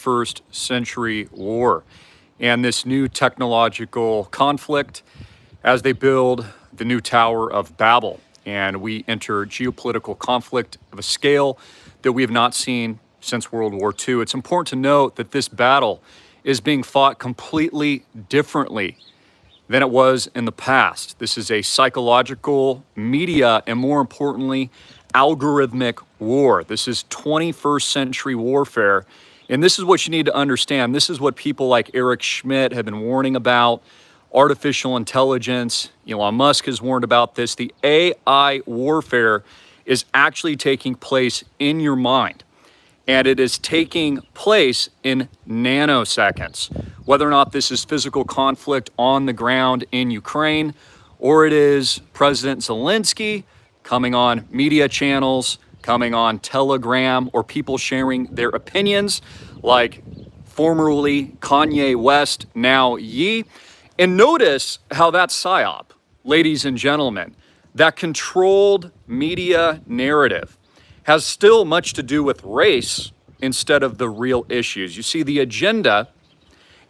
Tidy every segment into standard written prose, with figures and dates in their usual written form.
21st century war and this new technological conflict as they build the new Tower of Babel. And we enter geopolitical conflict of a scale that we have not seen since World War II. It's important to note that this battle is being fought completely differently than it was in the past. This is a psychological, media, and more importantly, algorithmic war. This is 21st century warfare. And this is what you need to understand. This is what people like Eric Schmidt have been warning about. Artificial intelligence, Elon Musk has warned about this. The AI warfare is actually taking place in your mind. And it is taking place in nanoseconds. Whether or not this is physical conflict on the ground in Ukraine, or it is President Zelensky coming on media channels, coming on Telegram, or people sharing their opinions, like formerly Kanye West, now Ye. And notice how that PSYOP, ladies and gentlemen, that controlled media narrative has still much to do with race instead of the real issues. You see, the agenda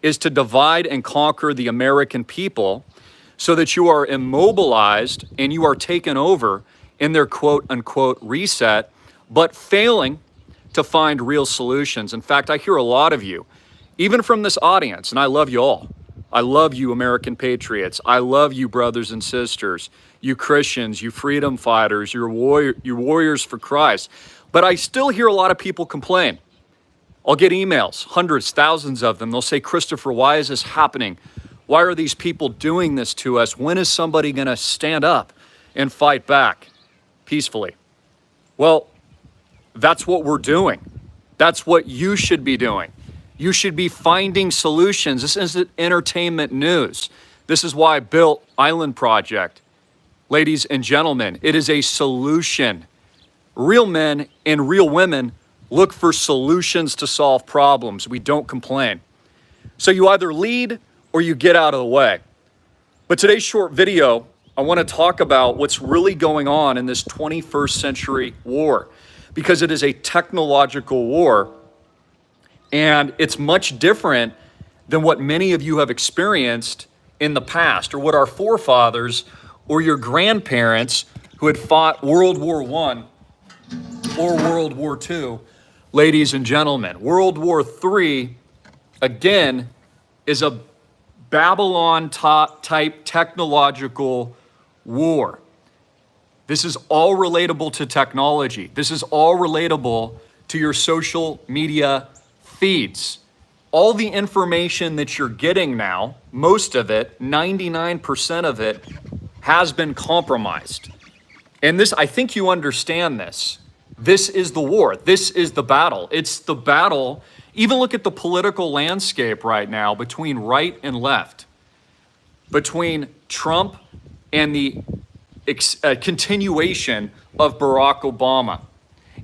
is to divide and conquer the American people so that you are immobilized and you are taken over in their quote unquote reset, but failing to find real solutions. In fact, I hear a lot of you, even from this audience, and I love you all. I love you, American patriots. I love you, brothers and sisters, you Christians, you freedom fighters, you warriors for Christ. But I still hear a lot of people complain. I'll get emails, hundreds, thousands of them. They'll say, Christopher, why is this happening? Why are these people doing this to us? When is somebody going to stand up and fight back peacefully? Well, that's what we're doing. That's what you should be doing. You should be finding solutions. This isn't entertainment news. This is why I built Island Project. Ladies and gentlemen, it is a solution. Real men and real women look for solutions to solve problems. We don't complain. So you either lead or you get out of the way. But today's short video, I want to talk about what's really going on in this 21st century war, because it is a technological war. And it's much different than what many of you have experienced in the past, or what our forefathers or your grandparents who had fought World War I or World War II. Ladies and gentlemen, World War III, again, is a Babylon-type technological war. This is all relatable to technology. This is all relatable to your social media feeds. All the information that you're getting now, most of it, 99% of it, has been compromised. And this, I think you understand this. This is the war. This is the battle. It's the battle. Even look at the political landscape right now between right and left, between Trump and the continuation of Barack Obama.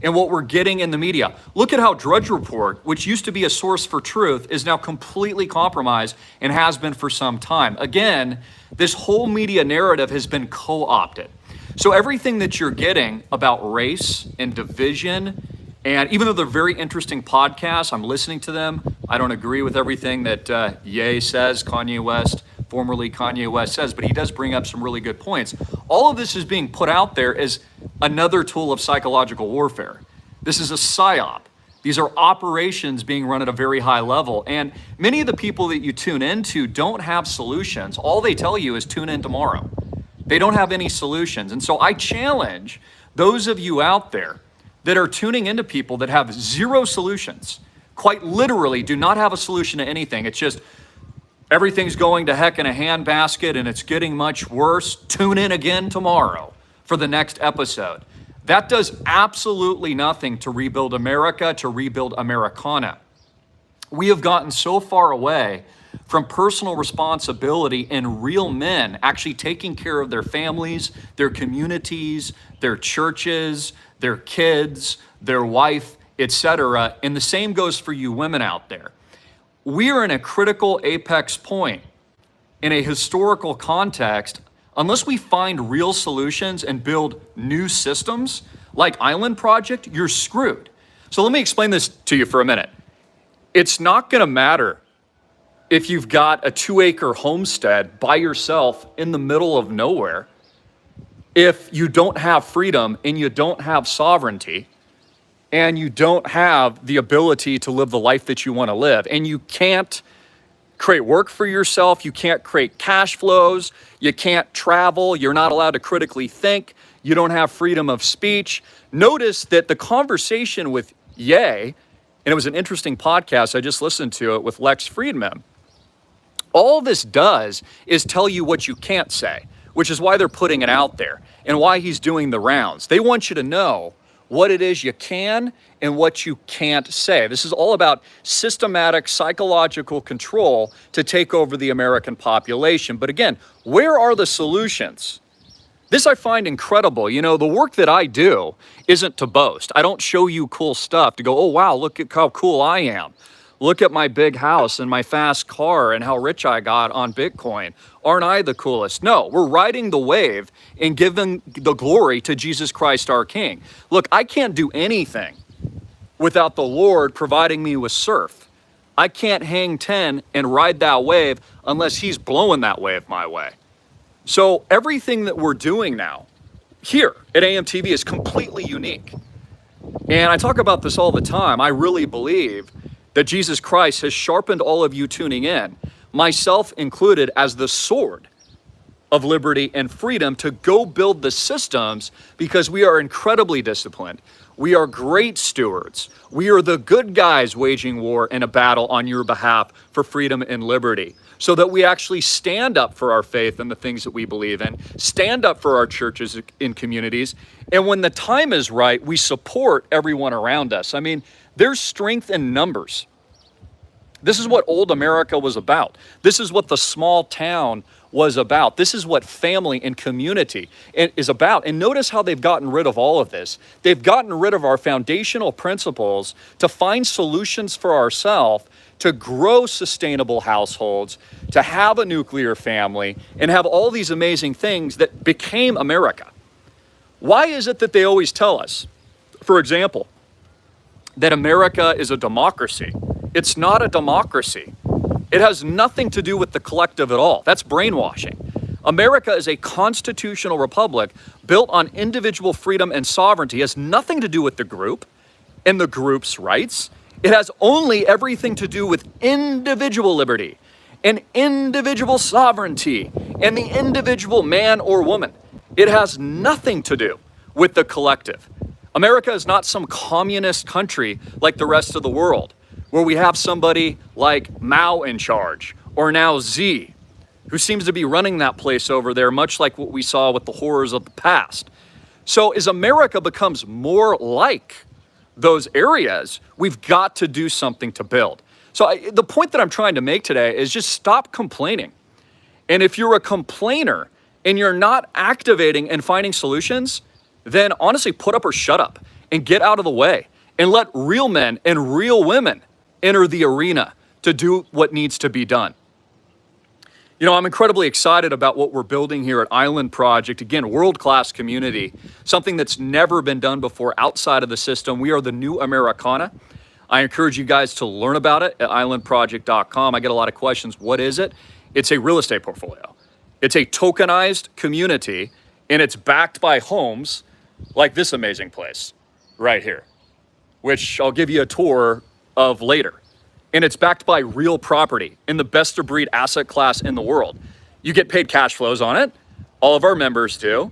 And what we're getting in the media. Look at how Drudge Report, which used to be a source for truth, is now completely compromised and has been for some time. Again, this whole media narrative has been co-opted. So everything that you're getting about race and division, and even though they're very interesting podcasts, I'm listening to them. I don't agree with everything that Ye says, Kanye West, formerly Kanye West says, but he does bring up some really good points. All of this is being put out there as another tool of psychological warfare. This is a PSYOP. These are operations being run at a very high level. And many of the people that you tune into don't have solutions. All they tell you is tune in tomorrow. They don't have any solutions. And so I challenge those of you out there that are tuning into people that have zero solutions, quite literally do not have a solution to anything. It's just, everything's going to heck in a handbasket and it's getting much worse. Tune in again tomorrow for the next episode. That does absolutely nothing to rebuild America, to rebuild Americana. We have gotten so far away from personal responsibility and real men actually taking care of their families, their communities, their churches, their kids, their wife, etc. And the same goes for you women out there. We are in a critical apex point in a historical context. Unless we find real solutions and build new systems like Island Project, you're screwed. So let me explain this to you for a minute. It's not going to matter if you've got a 2-acre homestead by yourself in the middle of nowhere, if you don't have freedom and you don't have sovereignty and you don't have the ability to live the life that you want to live, and you can't create work for yourself, you can't create cash flows, you can't travel, you're not allowed to critically think, you don't have freedom of speech. Notice that the conversation with Ye, and it was an interesting podcast, I just listened to it with Lex Friedman. All this does is tell you what you can't say, which is why they're putting it out there and why he's doing the rounds. They want you to know what it is you can and what you can't say. This is all about systematic psychological control to take over the American population. But again, where are the solutions? This I find incredible. You know, the work that I do isn't to boast. I don't show you cool stuff to go, oh, wow, look at how cool I am. Look at my big house and my fast car and how rich I got on Bitcoin. Aren't I the coolest? No, we're riding the wave and giving the glory to Jesus Christ, our King. Look, I can't do anything without the Lord providing me with surf. I can't hang 10 and ride that wave unless he's blowing that wave my way. So everything that we're doing now here at AMTV is completely unique. And I talk about this all the time. I really believe that Jesus Christ has sharpened all of you tuning in, myself included, as the sword of liberty and freedom to go build the systems, because we are incredibly disciplined. We are great stewards. We are the good guys waging war in a battle on your behalf for freedom and liberty, so that we actually stand up for our faith and the things that we believe in, stand up for our churches and communities, and when the time is right, we support everyone around us. I mean, there's strength in numbers. This is what old America was about. This is what the small town was about. This is what family and community is about. And notice how they've gotten rid of all of this. They've gotten rid of our foundational principles to find solutions for ourselves, to grow sustainable households, to have a nuclear family, and have all these amazing things that became America. Why is it that they always tell us, for example, that America is a democracy? It's not a democracy. It has nothing to do with the collective at all. That's brainwashing. America is a constitutional republic built on individual freedom and sovereignty. It has nothing to do with the group and the group's rights. It has only everything to do with individual liberty and individual sovereignty and the individual man or woman. It has nothing to do with the collective. America is not some communist country like the rest of the world, where we have somebody like Mao in charge, or now Z, who seems to be running that place over there, much like what we saw with the horrors of the past. So as America becomes more like those areas, we've got to do something to build. So the point that I'm trying to make today is just stop complaining. And if you're a complainer and you're not activating and finding solutions, then honestly put up or shut up and get out of the way and let real men and real women enter the arena to do what needs to be done. You know, I'm incredibly excited about what we're building here at Island Project. Again, world-class community, something that's never been done before outside of the system. We are the new Americana. I encourage you guys to learn about it at islandproject.com. I get a lot of questions. What is it? It's a real estate portfolio. It's a tokenized community, and it's backed by homes like this amazing place right here, which I'll give you a tour of later. And it's backed by real property in the best of breed asset class in the world. You get paid cash flows on it. All of our members do.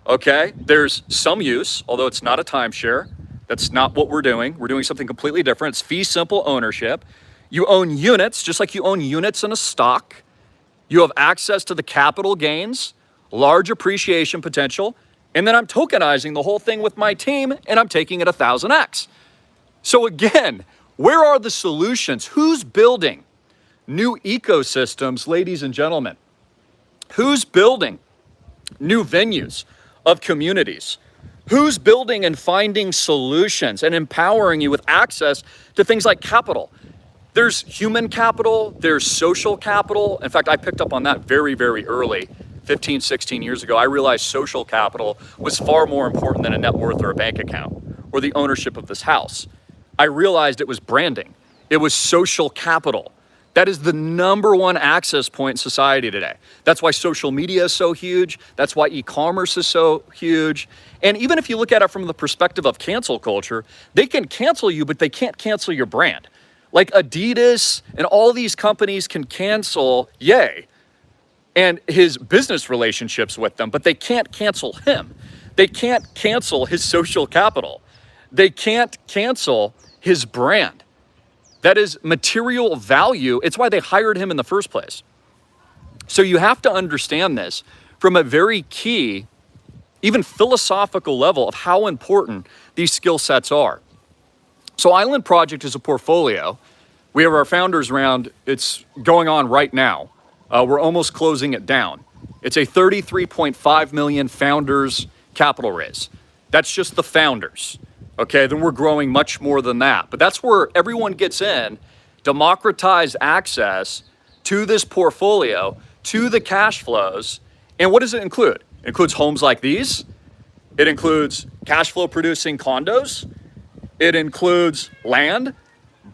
Okay, there's some use, although it's not a timeshare. That's not what we're doing. We're doing something completely different. It's fee simple ownership. You own units, just like you own units in a stock. You have access to the capital gains, large appreciation potential, and then I'm tokenizing the whole thing with my team, and I'm taking it 1000x. So again, where are the solutions? Who's building new ecosystems, ladies and gentlemen? Who's building new venues of communities? Who's building and finding solutions and empowering you with access to things like capital? There's human capital, there's social capital. In fact, I picked up on that very, very early, 15, 16 years ago. I realized social capital was far more important than a net worth or a bank account or the ownership of this house. I realized it was branding. It was social capital. That is the #1 access point in society today. That's why social media is so huge. That's why e-commerce is so huge. And even if you look at it from the perspective of cancel culture, they can cancel you, but they can't cancel your brand. Like Adidas and all these companies can cancel Ye and his business relationships with them, but they can't cancel him. They can't cancel his social capital. They can't cancel his brand. That is material value. It's why they hired him in the first place. So you have to understand this from a very key, even philosophical level of how important these skill sets are. So Island Project is a portfolio. We have our founders round. It's going on right now. We're almost closing it down. It's a $33.5 million founders capital raise. That's just the founders. Okay, then we're growing much more than that. But that's where everyone gets in, democratize access to this portfolio, to the cash flows. And what does it include? It includes homes like these. It includes cash flow producing condos. It includes land,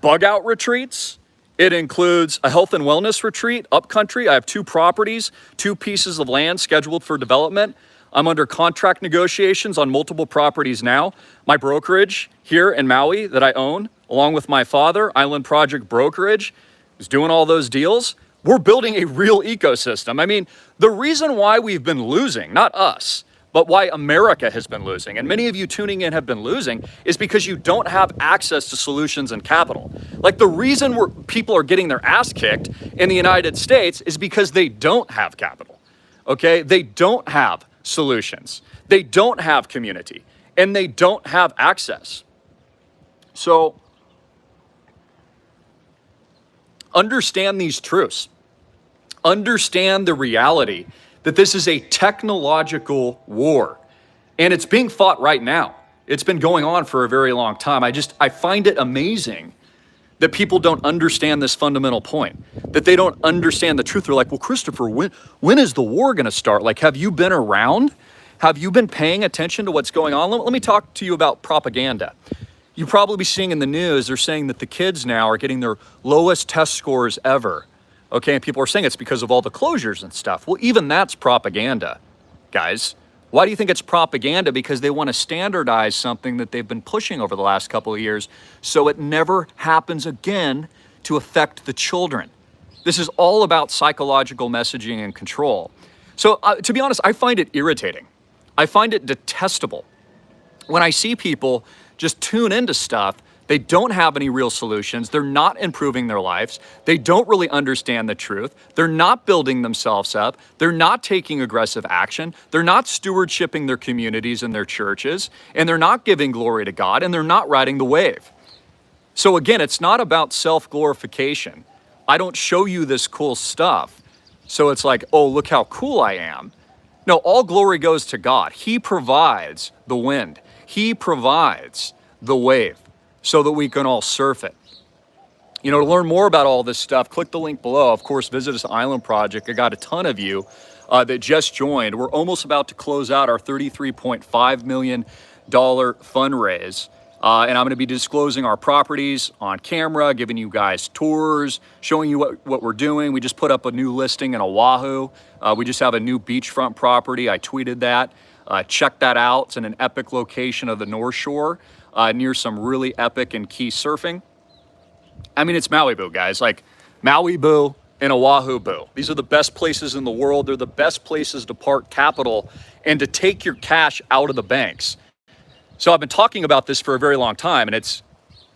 bug out retreats. It includes a health and wellness retreat upcountry. I have 2 properties, 2 pieces of land scheduled for development. I'm under contract negotiations on multiple properties now. My brokerage here in Maui that I own, along with my father, Island Project Brokerage, is doing all those deals. We're building a real ecosystem. I mean, the reason why we've been losing, not us, but why America has been losing, and many of you tuning in have been losing, is because you don't have access to solutions and capital. Like the reason people are getting their ass kicked in the United States is because they don't have capital, okay? They don't have solutions. They don't have community, and they don't have access. So understand these truths. Understand the reality that this is a technological war, and it's being fought right now. It's been going on for a very long time. I find it amazing that people don't understand this fundamental point, that they don't understand the truth. They're like, well, Christopher, when is the war gonna start? Like, have you been around? Have you been paying attention to what's going on? Let me talk to you about propaganda. You probably be seeing in the news, they're saying that the kids now are getting their lowest test scores ever. Okay, and people are saying it's because of all the closures and stuff. Well, even that's propaganda, guys. Why do you think it's propaganda? Because they want to standardize something that they've been pushing over the last couple of years so it never happens again to affect the children. This is all about psychological messaging and control. So to be honest, I find it irritating. I find it detestable when I see people just tune into stuff. They don't have any real solutions. They're not improving their lives. They don't really understand the truth. They're not building themselves up. They're not taking aggressive action. They're not stewardshiping their communities and their churches. And they're not giving glory to God. And they're not riding the wave. So again, it's not about self-glorification. I don't show you this cool stuff. So it's like, oh, look how cool I am. No, all glory goes to God. He provides the wind. He provides the wave, so that we can all surf it. You know, to learn more about all this stuff, click the link below. Of course, visit us at Island Project. I got a ton of you that just joined. We're almost about to close out our $33.5 million fundraise. And I'm gonna be disclosing our properties on camera, giving you guys tours, showing you what we're doing. We just put up a new listing in Oahu. We just have a new beachfront property. I tweeted that. Check that out. It's in an epic location of the North Shore. Near some really epic and key surfing. I mean, it's Maui Boo, guys. Like Maui Boo and Oahu Boo. These are the best places in the world. They're the best places to park capital and to take your cash out of the banks. So I've been talking about this for a very long time, and it's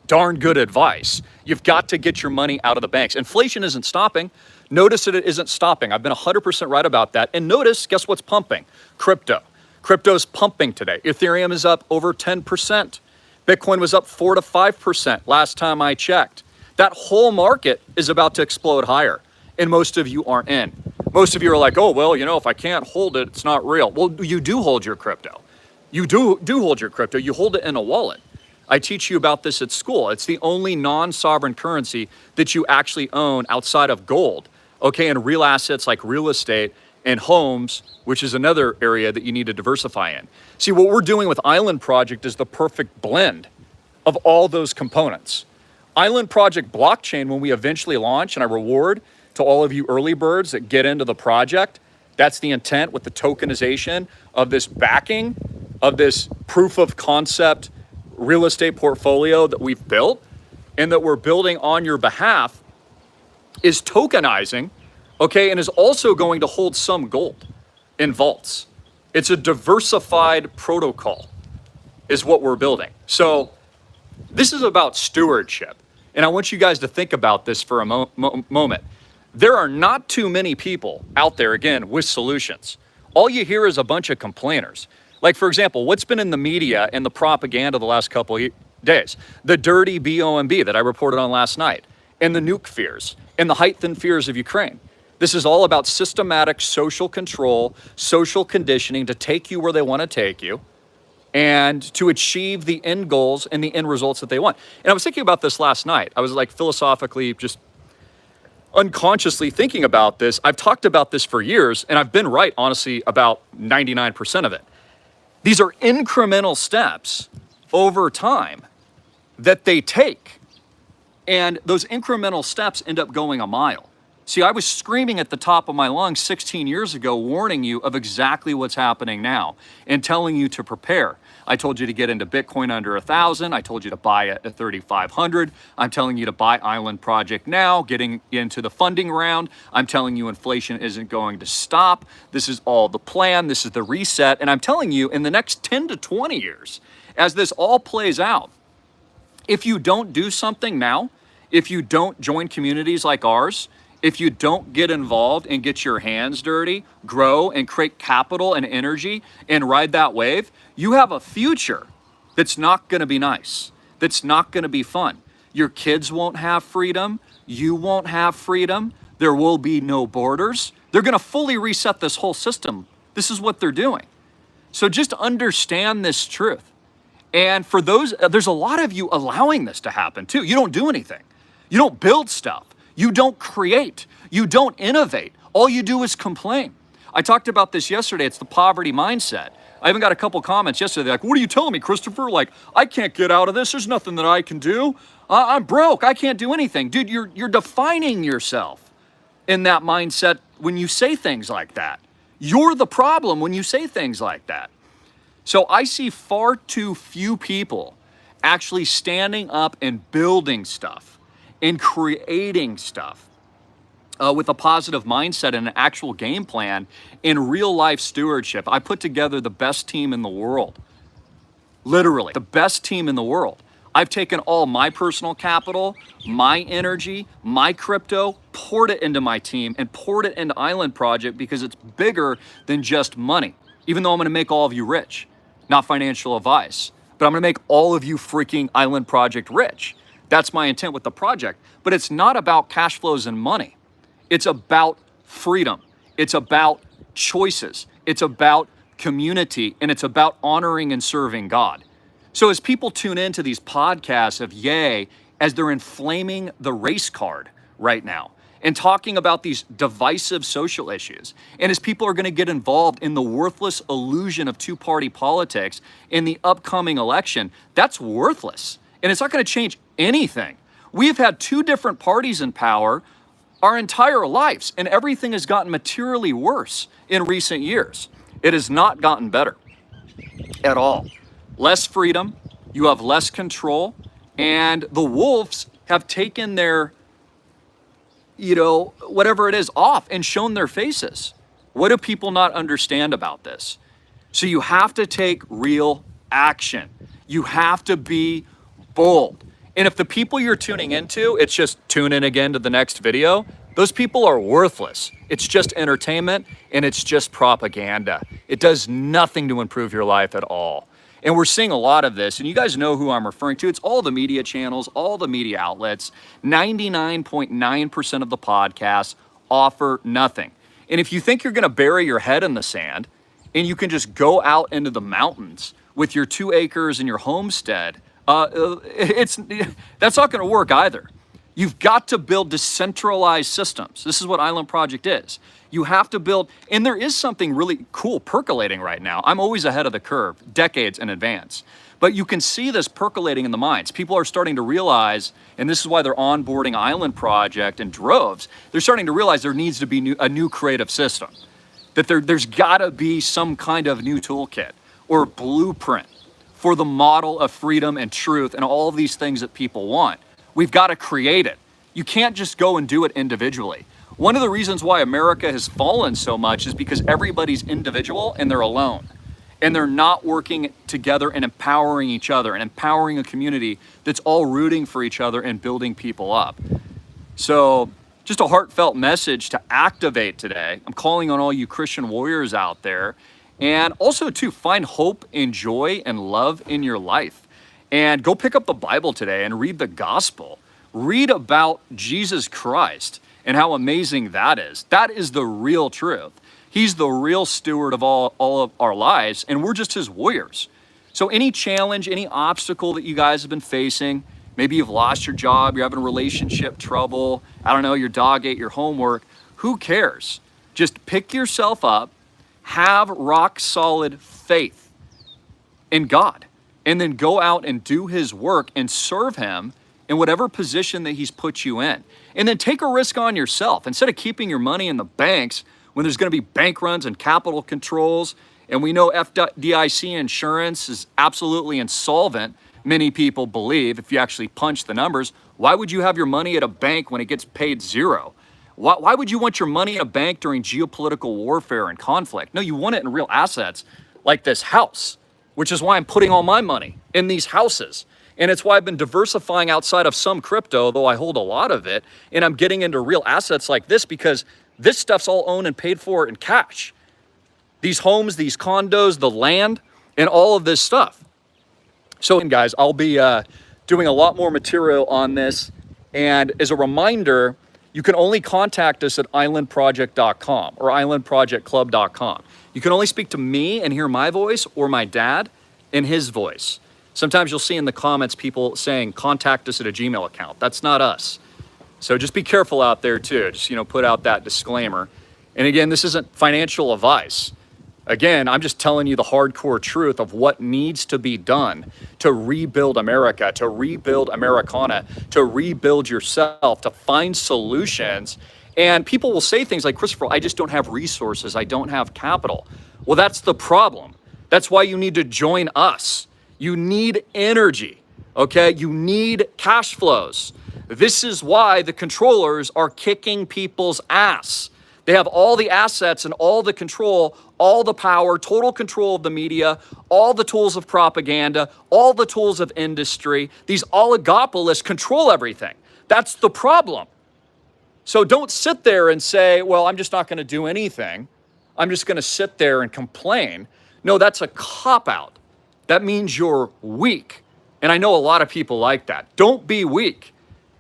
darn good advice. You've got to get your money out of the banks. Inflation isn't stopping. Notice that it isn't stopping. I've been 100% right about that. And notice, guess what's pumping? Crypto. Crypto's pumping today. Ethereum is up over 10%. Bitcoin was up 4 to 5% last time I checked. That whole market is about to explode higher, and most of you aren't in. Most of you are like, oh, well, you know, if I can't hold it, it's not real. Well, you do hold your crypto. You do hold your crypto. You hold it in a wallet. I teach you about this at school. It's the only non-sovereign currency that you actually own outside of gold, okay, and real assets like real estate and homes, which is another area that you need to diversify in. See, what we're doing with Island Project is the perfect blend of all those components. Island Project blockchain, when we eventually launch, and I reward to all of you early birds that get into the project, that's the intent with the tokenization of this backing, of this proof of concept real estate portfolio that we've built and that we're building on your behalf, is tokenizing, okay, and is also going to hold some gold in vaults. It's a diversified protocol is what we're building. So this is about stewardship. And I want you guys to think about this for a moment. There are not too many people out there, again, with solutions. All you hear is a bunch of complainers. Like, for example, what's been in the media and the propaganda the last couple of days? The dirty BOMB that I reported on last night, and the nuke fears, and the heightened fears of Ukraine. This is all about systematic social control, social conditioning to take you where they want to take you, and to achieve the end goals and the end results that they want. And I was thinking about this last night. I was like philosophically just unconsciously thinking about this. I've talked about this for years, and I've been right, honestly, about 99% of it. These are incremental steps over time that they take. And those incremental steps end up going a mile. See, I was screaming at the top of my lungs 16 years ago, warning you of exactly what's happening now and telling you to prepare. I told you to get into Bitcoin under 1,000. I told you to buy it at 3,500. I'm telling you to buy Island Project now, getting into the funding round. I'm telling you inflation isn't going to stop. This is all the plan. This is the reset. And I'm telling you, in the next 10 to 20 years, as this all plays out, if you don't do something now, if you don't join communities like ours, if you don't get involved and get your hands dirty, grow and create capital and energy and ride that wave, you have a future that's not going to be nice, that's not going to be fun. Your kids won't have freedom. You won't have freedom. There will be no borders. They're going to fully reset this whole system. This is what they're doing. So just understand this truth. And for those, there's a lot of you allowing this to happen too. You don't do anything. You don't build stuff. You don't create. You don't innovate. All you do is complain. I talked about this yesterday. It's the poverty mindset. I even got a couple comments yesterday like, what are you telling me, Christopher? Like, I can't get out of this. There's nothing that I can do. I'm broke. I can't do anything. Dude, you're defining yourself in that mindset when you say things like that. You're the problem when you say things like that. So I see far too few people actually standing up and building stuff and creating stuff with a positive mindset and an actual game plan in real life stewardship. I put together the best team in the world, literally the best team in the world. I've taken all my personal capital, my energy, my crypto, poured it into my team and poured it into Island Project because it's bigger than just money. Even though I'm going to make all of you rich, not financial advice, but I'm going to make all of you freaking Island Project rich. That's my intent with the project. But it's not about cash flows and money. It's about freedom. It's about choices. It's about community. And it's about honoring and serving God. So as people tune into these podcasts of Yay, as they're inflaming the race card right now and talking about these divisive social issues, and as people are going to get involved in the worthless illusion of two-party politics in the upcoming election, that's worthless. And it's not going to change anything. We've had two different parties in power our entire lives, and everything has gotten materially worse in recent years. It has not gotten better at all. Less freedom, you have less control, and the wolves have taken their, whatever it is off and shown their faces. What do people not understand about this? So you have to take real action. You have to be bold. And if the people you're tuning into, it's just tune in again to the next video, those people are worthless. It's just entertainment and it's just propaganda. It does nothing to improve your life at all. And we're seeing a lot of this, and you guys know who I'm referring to. It's all the media channels, all the media outlets. 99.9% of the podcasts offer nothing. And if you think you're gonna bury your head in the sand and you can just go out into the mountains with your 2 acres and your homestead, that's not going to work either. You've got to build decentralized systems. This is what Island Project is. You have to build, and there is something really cool percolating right now. I'm always ahead of the curve, decades in advance. But you can see this percolating in the minds. People are starting to realize, and this is why they're onboarding Island Project in droves, they're starting to realize there needs to be a new creative system. That there's gotta be some kind of new toolkit or blueprint for the model of freedom and truth and all of these things that people want. We've gotta create it. You can't just go and do it individually. One of the reasons why America has fallen so much is because everybody's individual and they're alone. And they're not working together and empowering each other and empowering a community that's all rooting for each other and building people up. So just a heartfelt message to activate today. I'm calling on all you Christian warriors out there, and also to find hope and joy and love in your life. And go pick up the Bible today and read the gospel. Read about Jesus Christ and how amazing that is. That is the real truth. He's the real steward of all of our lives, and we're just his warriors. So any challenge, any obstacle that you guys have been facing, maybe you've lost your job, you're having relationship trouble, I don't know, your dog ate your homework, who cares? Just pick yourself up, have rock solid faith in God, and then go out and do his work and serve him in whatever position that he's put you in. And then take a risk on yourself. Instead of keeping your money in the banks when there's going to be bank runs and capital controls, and we know FDIC insurance is absolutely insolvent, many people believe, if you actually punch the numbers, why would you have your money at a bank when it gets paid zero? Why would you want your money in a bank during geopolitical warfare and conflict? No, you want it in real assets like this house, which is why I'm putting all my money in these houses. And it's why I've been diversifying outside of some crypto, though I hold a lot of it, and I'm getting into real assets like this because this stuff's all owned and paid for in cash. These homes, these condos, the land, and all of this stuff. So guys, I'll be doing a lot more material on this. And as a reminder, you can only contact us at islandproject.com or islandprojectclub.com. You can only speak to me and hear my voice or my dad and his voice. Sometimes you'll see in the comments people saying, contact us at a Gmail account. That's not us. So just be careful out there too. Just, put out that disclaimer. And again, this isn't financial advice. Again, I'm just telling you the hardcore truth of what needs to be done to rebuild America, to rebuild Americana, to rebuild yourself, to find solutions. And people will say things like, Christopher, I just don't have resources. I don't have capital. Well, that's the problem. That's why you need to join us. You need energy, okay? You need cash flows. This is why the controllers are kicking people's ass. They have all the assets and all the control, all the power, total control of the media, all the tools of propaganda, all the tools of industry. These oligopolists control everything. That's the problem. So don't sit there and say, well, I'm just not going to do anything. I'm just going to sit there and complain. No, that's a cop-out. That means you're weak. And I know a lot of people like that. Don't be weak.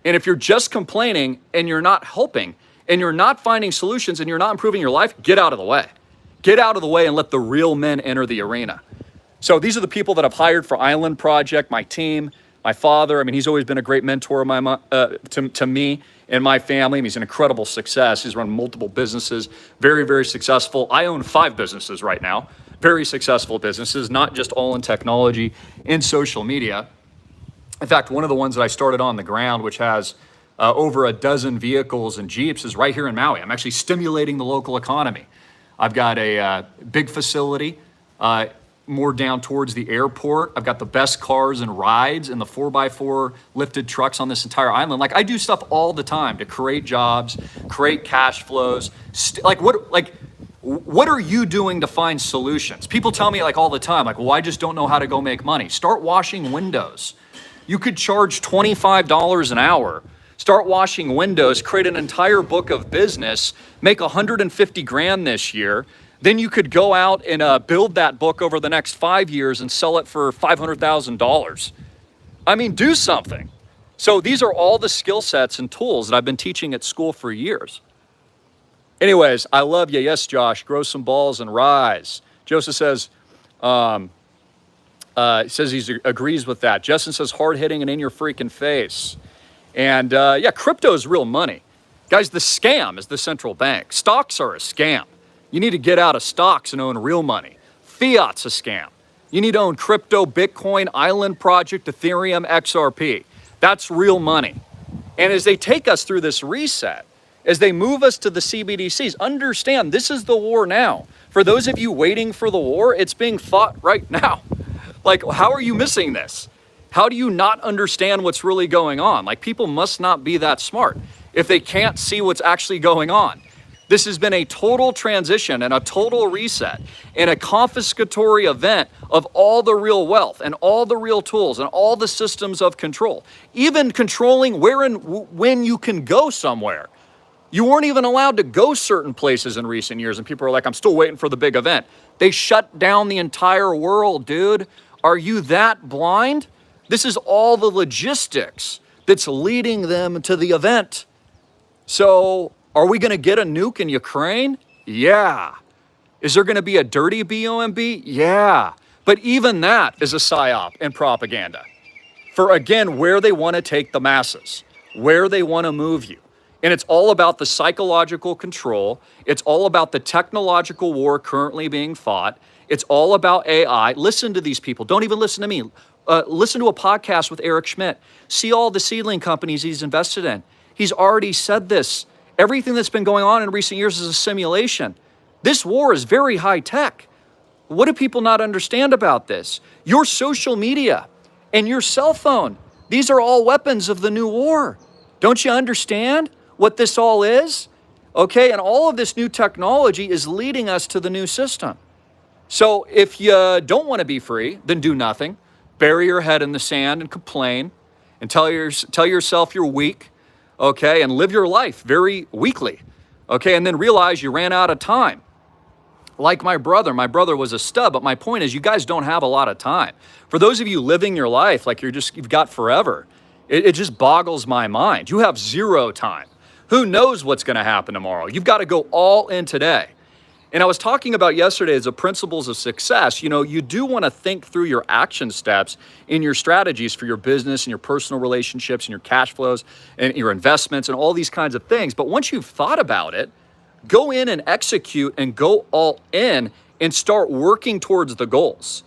And if you're just complaining and you're not helping and you're not finding solutions and you're not improving your life, get out of the way. Get out of the way and let the real men enter the arena. So these are the people that I've hired for Island Project, my team, my father. I mean, he's always been a great mentor to me and my family. He's an incredible success. He's run multiple businesses, very, very successful. I own 5 businesses right now, very successful businesses, not just all in technology and social media. In fact, one of the ones that I started on the ground, which has over a dozen vehicles and Jeeps, is right here in Maui. I'm actually stimulating the local economy. I've got a big facility more down towards the airport. I've got the best cars and rides and the 4x4 lifted trucks on this entire island. Like, I do stuff all the time to create jobs, create cash flows. What are you doing to find solutions? People tell me all the time, well, I just don't know how to go make money. Start washing windows. You could charge $25 an hour. Start washing windows, create an entire book of business, make 150 grand this year. Then you could go out and build that book over the next 5 years and sell it for $500,000. I mean, do something. So these are all the skill sets and tools that I've been teaching at school for years. Anyways, I love you. Yes, Josh, grow some balls and rise. Joseph says, he agrees with that. Justin says, hard-hitting and in your freaking face. And yeah, crypto is real money. Guys, the scam is the central bank. Stocks are a scam. You need to get out of stocks and own real money. Fiat's a scam. You need to own crypto, Bitcoin, Island Project, Ethereum, XRP. That's real money. And as they take us through this reset, as they move us to the CBDCs, understand this is the war now. For those of you waiting for the war, it's being fought right now. Like, how are you missing this? How do you not understand what's really going on? Like, people must not be that smart if they can't see what's actually going on. This has been a total transition and a total reset and a confiscatory event of all the real wealth and all the real tools and all the systems of control, even controlling where and when you can go somewhere. You weren't even allowed to go certain places in recent years, and people are like, I'm still waiting for the big event. They shut down the entire world, dude. Are you that blind? This is all the logistics that's leading them to the event. So, are we going to get a nuke in Ukraine? Yeah. Is there going to be a dirty BOMB? Yeah. But even that is a psyop and propaganda for, again, where they want to take the masses, where they want to move you. And it's all about the psychological control. It's all about the technological war currently being fought. It's all about AI. Listen to these people. Don't even listen to me. Listen to a podcast with Eric Schmidt. See all the seedling companies he's invested in. He's already said this. Everything that's been going on in recent years is a simulation. This war is very high tech. What do people not understand about this? Your social media and your cell phone, these are all weapons of the new war. Don't you understand what this all is? Okay, and all of this new technology is leading us to the new system. So if you don't want to be free, then do nothing. Bury your head in the sand and complain and tell yourself you're weak. Okay, and live your life very weakly, okay, and then realize you ran out of time. Like my brother was a stud, but my point is you guys don't have a lot of time. For those of you living your life like you've got forever, it just boggles my mind. You have zero time. Who knows what's going to happen tomorrow? You've got to go all in today. And I was talking about yesterday as the principles of success. You know, you do want to think through your action steps in your strategies for your business and your personal relationships and your cash flows and your investments and all these kinds of things. But once you've thought about it, go in and execute and go all in and start working towards the goals.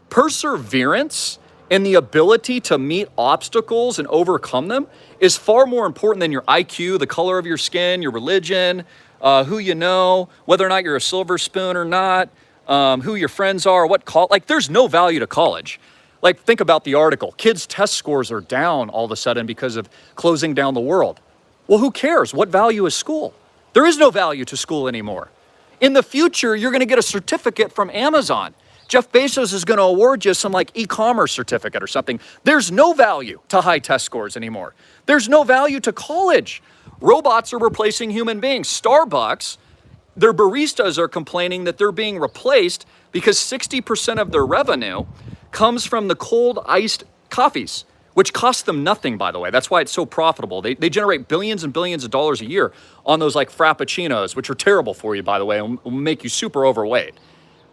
Perseverance and the ability to meet obstacles and overcome them is far more important than your IQ, the color of your skin, your religion, who you know, whether or not you're a silver spoon or not, who your friends are, what college. Like, there's no value to college. Like, think about the article. Kids' test scores are down all of a sudden because of closing down the world. Well, who cares? What value is school? There is no value to school anymore. In the future, you're going to get a certificate from Amazon. Jeff Bezos is going to award you some like e-commerce certificate or something. There's no value to high test scores anymore. There's no value to college. Robots are replacing human beings. Starbucks, their baristas are complaining that they're being replaced because 60% of their revenue comes from the cold iced coffees, which cost them nothing, by the way. That's why it's so profitable. They generate billions and billions of dollars a year on those like frappuccinos, which are terrible for you, by the way, and will make you super overweight.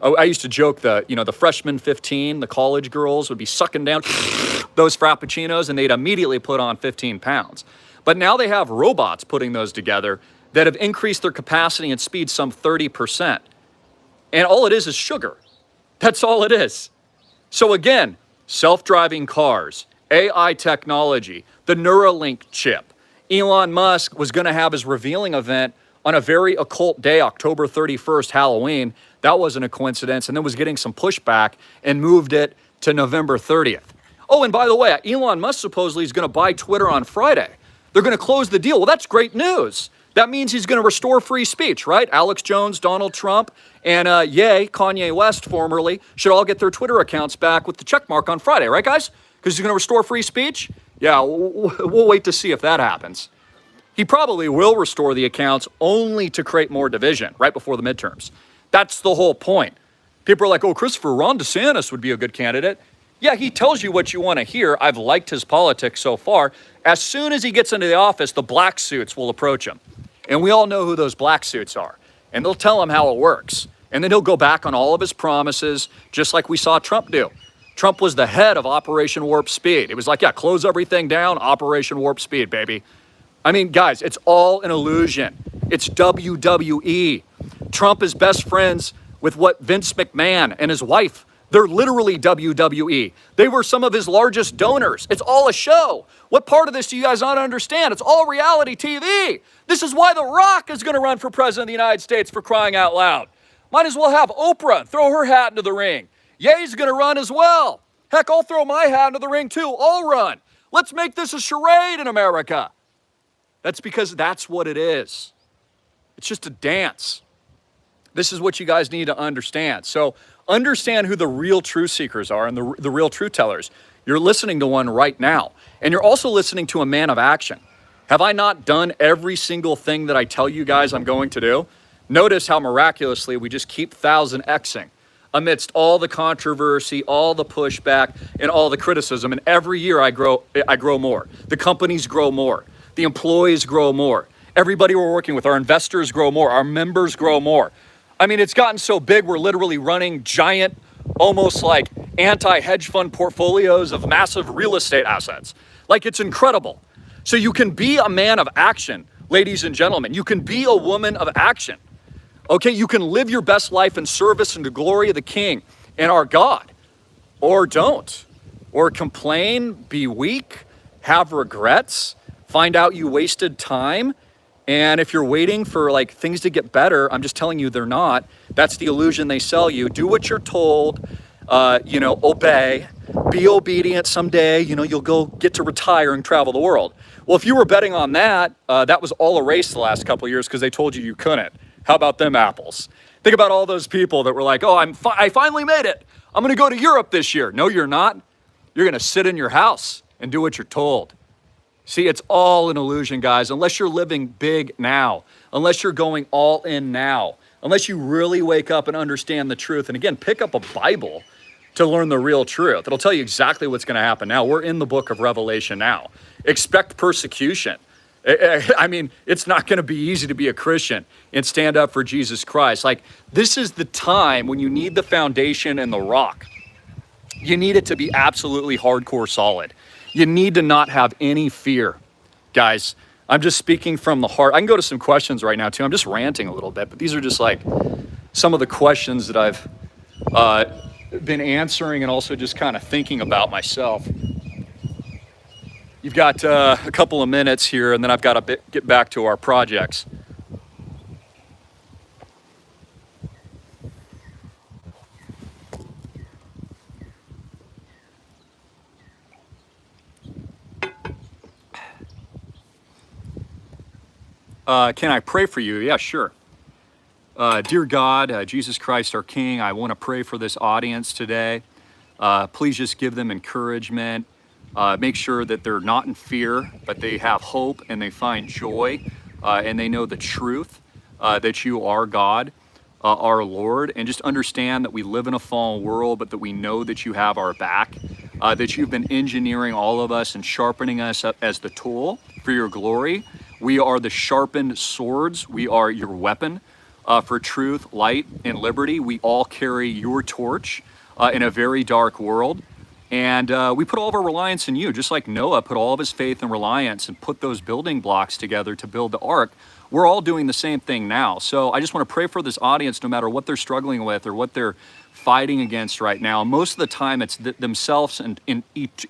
I used to joke that, the freshman 15, the college girls would be sucking down those frappuccinos and they'd immediately put on 15 pounds. But now they have robots putting those together that have increased their capacity and speed some 30%. And all it is sugar. That's all it is. So again, self-driving cars, AI technology, the Neuralink chip. Elon Musk was going to have his revealing event on a very occult day, October 31st, Halloween. That wasn't a coincidence, and then was getting some pushback and moved it to November 30th. Oh, and by the way, Elon Musk supposedly is going to buy Twitter on Friday. They're going to close the deal. Well, that's great news. That means he's going to restore free speech, right? Alex Jones, Donald Trump, and Kanye West, formerly, should all get their Twitter accounts back with the check mark on Friday, right, guys? Because he's going to restore free speech? Yeah, we'll wait to see if that happens. He probably will restore the accounts only to create more division right before the midterms. That's the whole point. People are like, oh, Ron DeSantis would be a good candidate. Yeah, he tells you what you want to hear. I've liked his politics so far. As soon as he gets into the office, the black suits will approach him. And we all know who those black suits are. And they'll tell him how it works. And then he'll go back on all of his promises, just like we saw Trump do. Trump was the head of Operation Warp Speed. It was like, yeah, close everything down, Operation Warp Speed, baby. I mean, guys, it's all an illusion. It's WWE. Trump is best friends with what Vince McMahon and his wife They're literally WWE. They were some of his largest donors. It's all a show. What part of this do you guys not understand? It's all reality TV. This is why The Rock is going to run for president of the United States, for crying out loud. Might as well have Oprah throw her hat into the ring. Ye's going to run as well. Heck, I'll throw my hat into the ring too. I'll run. Let's make this a charade in America. That's because that's what it is. It's just a dance. This is what you guys need to understand. So understand who the real truth seekers are and the real truth tellers. You're listening to one right now. And you're also listening to a man of action. Have I not done every single thing that I tell you guys I'm going to do? Notice how miraculously we just keep 1000Xing amidst all the controversy, all the pushback, and all the criticism. And every year I grow more. The companies grow more. The employees grow more. Everybody we're working with, our investors grow more. Our members grow more. I mean, it's gotten so big, we're literally running giant, almost like anti-hedge fund portfolios of massive real estate assets. Like, it's incredible. So you can be a man of action, ladies and gentlemen. You can be a woman of action. Okay, you can live your best life in service and the glory of the King and our God. Or don't. Or complain, be weak, have regrets, find out you wasted time. And if you're waiting for like things to get better, I'm just telling you they're not. That's the illusion they sell you. Do what you're told, obey, be obedient. Someday, you'll go get to retire and travel the world. Well, if you were betting on that, that was all erased the last couple of years because they told you couldn't. How about them apples? Think about all those people that were like, oh, I finally made it. I'm going to go to Europe this year. No, you're not. You're going to sit in your house and do what you're told. See, it's all an illusion, guys, unless you're living big now, unless you're going all in now, unless you really wake up and understand the truth. And again, pick up a Bible to learn the real truth. It'll tell you exactly what's going to happen now. We're in the book of Revelation now. Expect persecution. I mean, it's not going to be easy to be a Christian and stand up for Jesus Christ. Like, this is the time when you need the foundation and the rock. You need it to be absolutely hardcore solid. You need to not have any fear. Guys, I'm just speaking from the heart. I can go to some questions right now too. I'm just ranting a little bit, but these are just like some of the questions that I've been answering and also just kind of thinking about myself. You've got a couple of minutes here, and then I've got to get back to our projects. Can I pray for you? Yeah, sure. Dear God, Jesus Christ, our King, I want to pray for this audience today. Please just give them encouragement. Make sure that they're not in fear, but they have hope and they find joy and they know the truth that you are God, our Lord. And just understand that we live in a fallen world, but that we know that you have our back, that you've been engineering all of us and sharpening us up as the tool for your glory. We are the sharpened swords. We are your weapon for truth, light, and liberty. We all carry your torch in a very dark world. And we put all of our reliance in you, just like Noah put all of his faith and reliance and put those building blocks together to build the ark. We're all doing the same thing now. So I just want to pray for this audience, no matter what they're struggling with or what they're fighting against right now. Most of the time, it's themselves and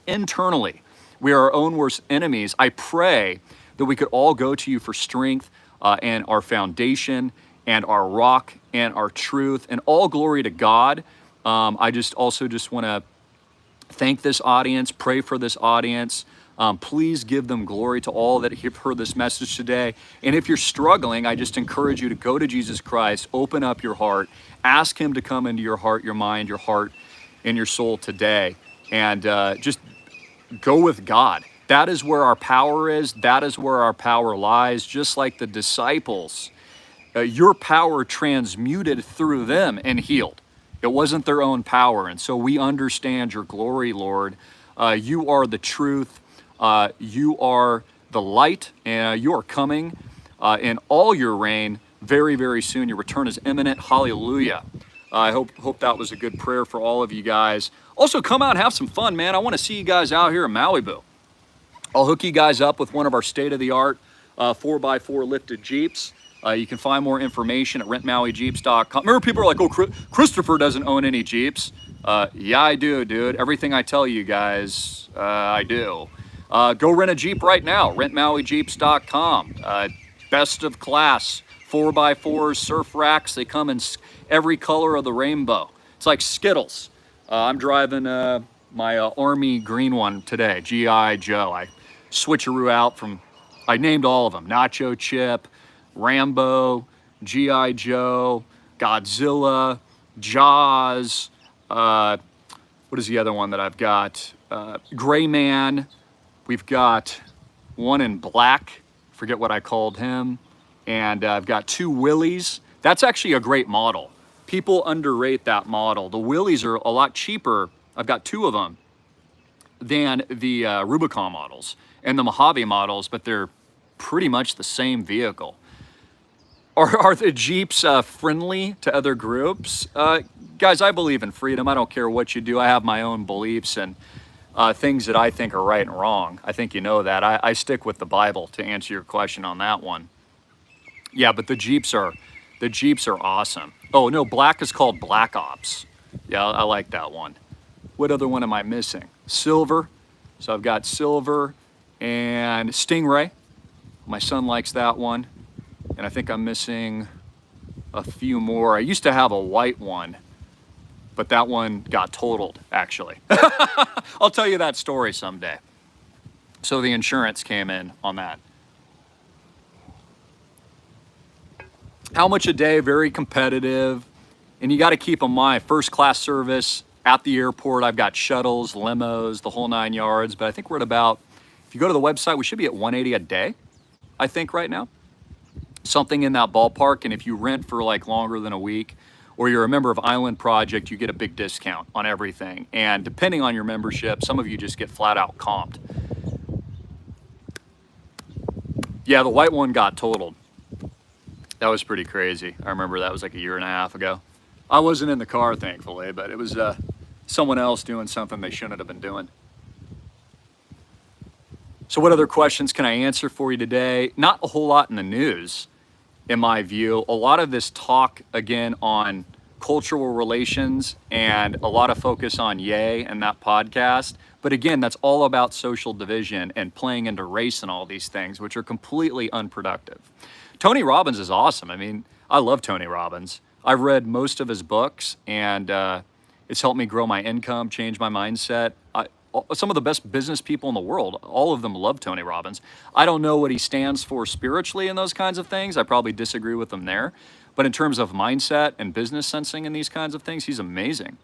internally. We are our own worst enemies. I pray that we could all go to you for strength and our foundation and our rock and our truth, and all glory to God. I just want to thank this audience, pray for this audience. Please give them glory to all that have heard this message today. And if you're struggling, I just encourage you to go to Jesus Christ, open up your heart, ask him to come into your heart, your mind, your heart, and your soul today. And just go with God. That is where our power is. That is where our power lies. Just like the disciples, your power transmuted through them and healed. It wasn't their own power. And so we understand your glory, Lord. You are the truth. You are the light. And you are coming in all your reign very, very soon. Your return is imminent. Hallelujah. I hope that was a good prayer for all of you guys. Also, come out and have some fun, man. I want to see you guys out here in Maui. I'll hook you guys up with one of our state-of-the-art 4x4 lifted Jeeps. You can find more information at rentmauijeeps.com. Remember, people are like, oh, Christopher doesn't own any Jeeps. Yeah, I do, dude. Everything I tell you guys, I do. Go rent a Jeep right now. RentMauiJeeps.com. Best of class 4x4s, surf racks. They come in every color of the rainbow. It's like Skittles. I'm driving my Army green one today, G.I. Joe. I switcheroo out from, I named all of them. Nacho Chip, Rambo, G.I. Joe, Godzilla, Jaws, what is the other one that I've got? Gray Man. We've got one in black. Forget what I called him. And I've got two Willies. That's actually a great model. People underrate that model. The Willies are a lot cheaper. I've got two of them than the Rubicon models and the Mojave models, but they're pretty much the same vehicle. Are the Jeeps friendly to other groups? Guys, I believe in freedom. I don't care what you do. I have my own beliefs and things that I think are right and wrong. I think you know that. I stick with the Bible to answer your question on that one. Yeah, but the Jeeps are awesome. Oh no, black is called Black Ops. Yeah, I like that one. What other one am I missing? Silver. So I've got silver and Stingray. My son likes that one. And I think I'm missing a few more. I used to have a white one, but that one got totaled, actually. I'll tell you that story someday. So the insurance came in on that. How much a day? Very competitive. And you got to keep in mind, first class service at the airport. I've got shuttles, limos, the whole 9 yards. But I think we're at about, if you go to the website, we should be at 180 a day, I think, right now. Something in that ballpark. And if you rent for like longer than a week, or you're a member of Island Project, you get a big discount on everything. And depending on your membership, some of you just get flat out comped. Yeah, the white one got totaled. That was pretty crazy. I remember that was like a year and a half ago. I wasn't in the car, thankfully, but it was someone else doing something they shouldn't have been doing. So what other questions can I answer for you today? Not a whole lot in the news, in my view. A lot of this talk, again, on cultural relations and a lot of focus on Ye and that podcast. But again, that's all about social division and playing into race and all these things, which are completely unproductive. Tony Robbins is awesome. I mean, I love Tony Robbins. I've read most of his books, and it's helped me grow my income, change my mindset. Some of the best business people in the world, all of them love Tony Robbins. I don't know what he stands for spiritually in those kinds of things. I probably disagree with him there. But in terms of mindset and business sensing and these kinds of things, he's amazing.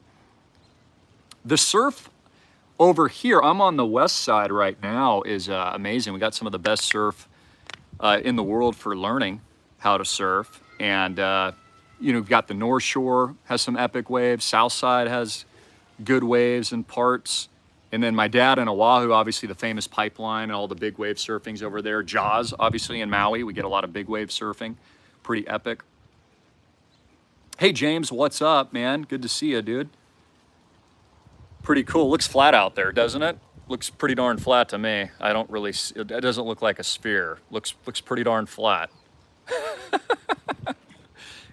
The surf over here, I'm on the west side right now, is amazing. We got some of the best surf in the world for learning how to surf. And, we've got the North Shore has some epic waves. South side has good waves and parts. And then my dad in Oahu, obviously the famous pipeline and all the big wave surfing's over there. Jaws, obviously in Maui, we get a lot of big wave surfing. Pretty epic. Hey James, what's up, man? Good to see you, dude. Pretty cool. Looks flat out there, doesn't it? Looks pretty darn flat to me. I don't really, it doesn't look like a sphere. Looks pretty darn flat.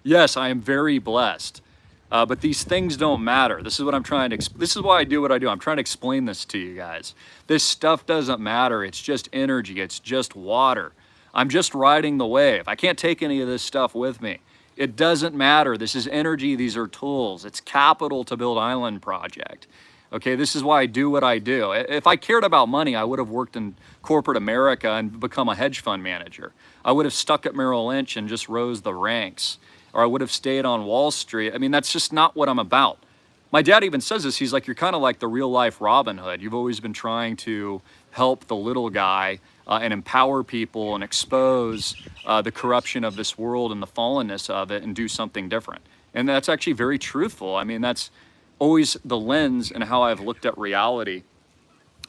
Yes, I am very blessed. But these things don't matter. This is what I'm trying to, this is why I do what I do. I'm trying to explain this to you guys. This stuff doesn't matter. It's just energy. It's just water. I'm just riding the wave. I can't take any of this stuff with me. It doesn't matter. This is energy. These are tools. It's capital to build Island Project. Okay, this is why I do what I do. If I cared about money, I would have worked in corporate America and become a hedge fund manager. I would have stuck at Merrill Lynch and just rose the ranks. Or I would have stayed on Wall Street. I mean, that's just not what I'm about. My dad even says this. He's like, you're kind of like the real life Robin Hood. You've always been trying to help the little guy and empower people and expose the corruption of this world and the fallenness of it and do something different. And that's actually very truthful. I mean, that's always the lens and how I've looked at reality.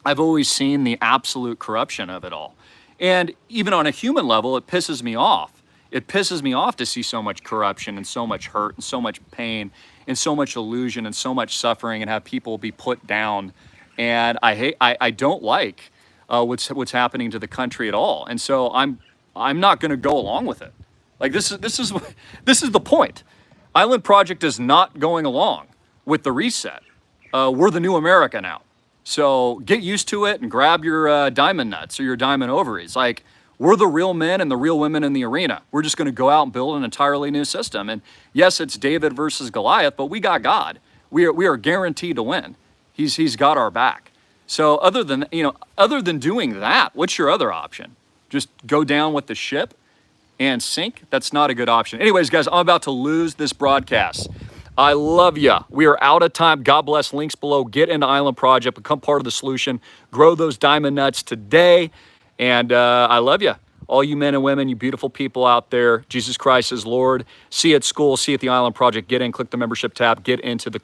I've always seen the absolute corruption of it all. And even on a human level, it pisses me off. It pisses me off to see so much corruption and so much hurt and so much pain and so much illusion and so much suffering and have people be put down. And I don't like what's happening to the country at all. And so I'm not going to go along with it. Like this is the point. Island Project is not going along with the reset. we're the new America now. So get used to it and grab your diamond nuts or your diamond ovaries. Like, we're the real men and the real women in the arena. We're just going to go out and build an entirely new system. And yes, it's David versus Goliath, but we got God. We are guaranteed to win. He's got our back. So other than doing that, what's your other option? Just go down with the ship and sink? That's not a good option. Anyways, guys, I'm about to lose this broadcast. I love ya. We are out of time. God bless. Links below. Get into Island Project. Become part of the solution. Grow those diamond nuts today. And I love you. All you men and women, you beautiful people out there. Jesus Christ is Lord. See you at school. See you at the Island Project. Get in. Click the membership tab. Get into the